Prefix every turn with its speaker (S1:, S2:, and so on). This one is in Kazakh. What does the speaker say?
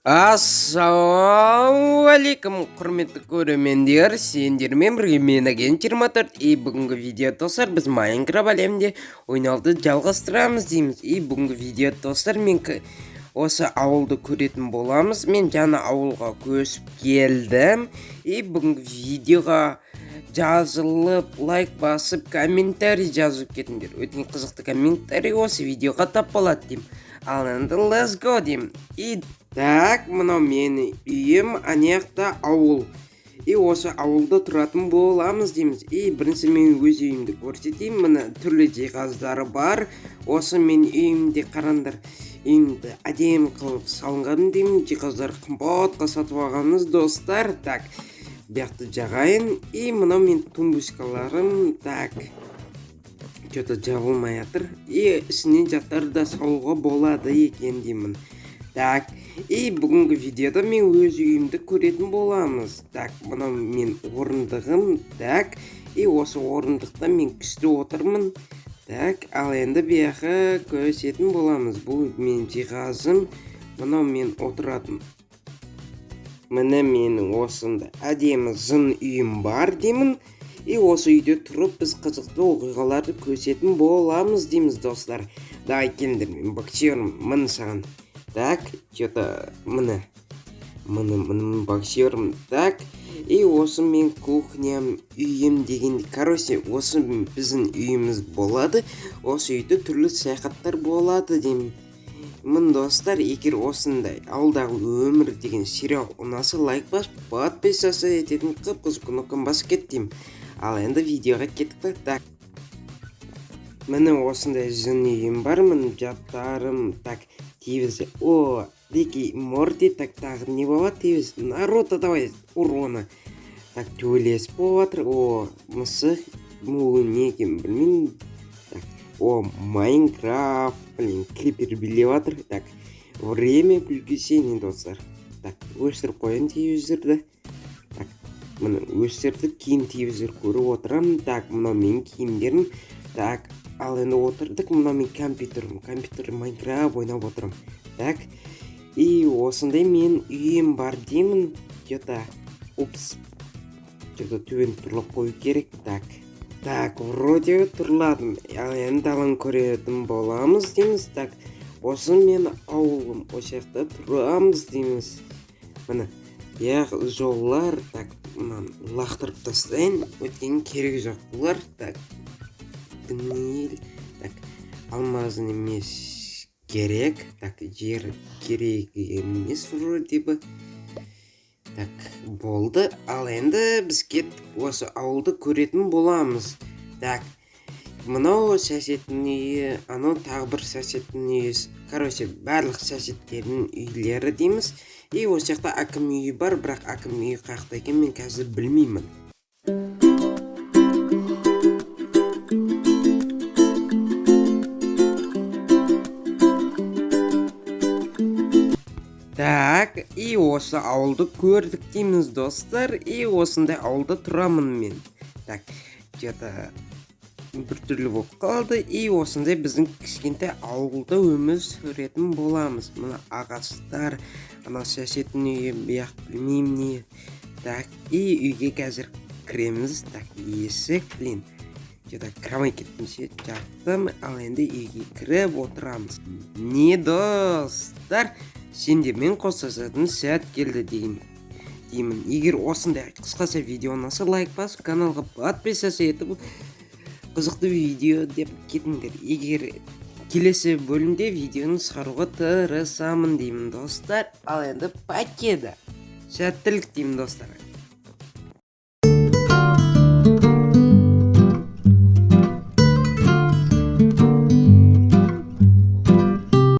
S1: Ассалаумағалейкум құрметті көрермендер, сендермен бірге мен Агент 24. Бүгінгі видео достар, біз Майнкрафт әлемінде ойнауды жалғастырамыз дейміз. Бүгінгі видео достар, мен осы ауылды көретін боламыз. Мен жаңа ауылға көшіп келдім. Бүгінгі видеоға жазылып, лайк басып, комментарий жазып кетіңдер. Өте қызықты комментарий осы видеоға тап болады деймін. Ал енді let's go деймін. Так, мынау менің үйім, анаяқта ауыл. Осы ауылда тұратын боламыз дейміз. Бірінші мен өз үйімді көрсетейін. Мына түрлі жиһаздары бар. Осы мен үйімде қараңдар. Үйімді әдемі қылып салынған деймін. Жиһаздар қымбатқа сатып алғанбыз достар. Так, бұяқты жағайын. Мынау мен тумбочкаларым. Так, что-то жабылмай жатыр. Ішінен заттарды да салуға болады екен деймін. Так, бүгінгі видеода мен өз үйімді көретін боламыз. Так, мынау мен орындығым. Так, осы орындықта мен күшті отырмын. Так, ал енді бұяққа көрсетін боламыз. Бұл мен жиһазым. Мынау мен отыратын. Міне менің осында әдемі жын үйім бар деймін. Осы үйде тұрып біз қызықты оқиғаларды көрсетін боламыз дейміз достар. Давай келіңдер, мен боксерім, мін саған. Так, что-то міне боксерім. Так, осы мен кухням, үйім дегенде, короче, осы біздің үйіміз болады. Осы үйде түрлі саяхаттар болады деймін. Мін достар, егер осындай ауылдағы өмір деген сериал ұнаса, лайк басып, подписаться ететін қып-қызыл кнопканы басып кет деймін. Ал енді видеоға кеттік. Так, міне осындай жын үйім бар. Міне жаттарым. Так, тевізі. Рики Морти. Так, тағы не болады тевіз? Наруто, давай урона. Так, төлес болады. Мысық. Не екен білмеймін. Так, Майнкрафт. Крипер билеп жатыр. Так, время приключений достар. Так, өшіріп қойын тевіздерді. Так, мына өшірді кейін тевіздер көріп отырамын. Так, мынау мен киімдерім. Так, ал енді отырдық. Мынау мен компьютерім. Компьютер Майнкрафт ойнап отырам. Так, осындай мен үйім бар деймін. Что-то төбен тұрлап қою керек. Так, вроде тұрладым. Ал енді алан көретін боламыз дейміз. Так, осы мен ауылым. Осы жақта тұрамыз дейміз. Мына жоллар. Так, лақтырып тастайын. Өткен керек жоқ бұлар. Так, алмазын емес керек. Так, жер керек емес вроде бы. Так, болды. Ал енді біз кеттік. Осы ауылды көретін боламыз. Так, мынау сәсеттің үйі, анау тағы бір сәсеттің үйі. Короче, барлық сәсеттердің үйлері дейміз. Осы жақта әкім үйі бар, бірақ әкім үйі қақта екен мен қазір білмеймін. Так, осы ауылды көрдік дейміз достар. Осындай ауылда тұрамын мен. Так, что-то біртүрлі болып қалды. Осындай біздің кішкентай ауылда өмір сүретін боламыз. Мына ағаштар, ана сәсеттің үйі, бұяқ білмеймін не. Так, үйге қазір кіреміз. Так, есік, что-то кірамай кеттімше жаттым. Ал енді үйге кіріп отырамыз. Не достар, сендермен қоштасатын сәт келді деймін. Егер осындай қысқаша видео ұнаса, лайк басып, каналға подписаться етіп, қызықты видео деп кетіңдер. Егер келесі бөлімде видеоны шығаруға тырысамын деймін достар. Ал енді пакеті. Сәттілік деймін достар.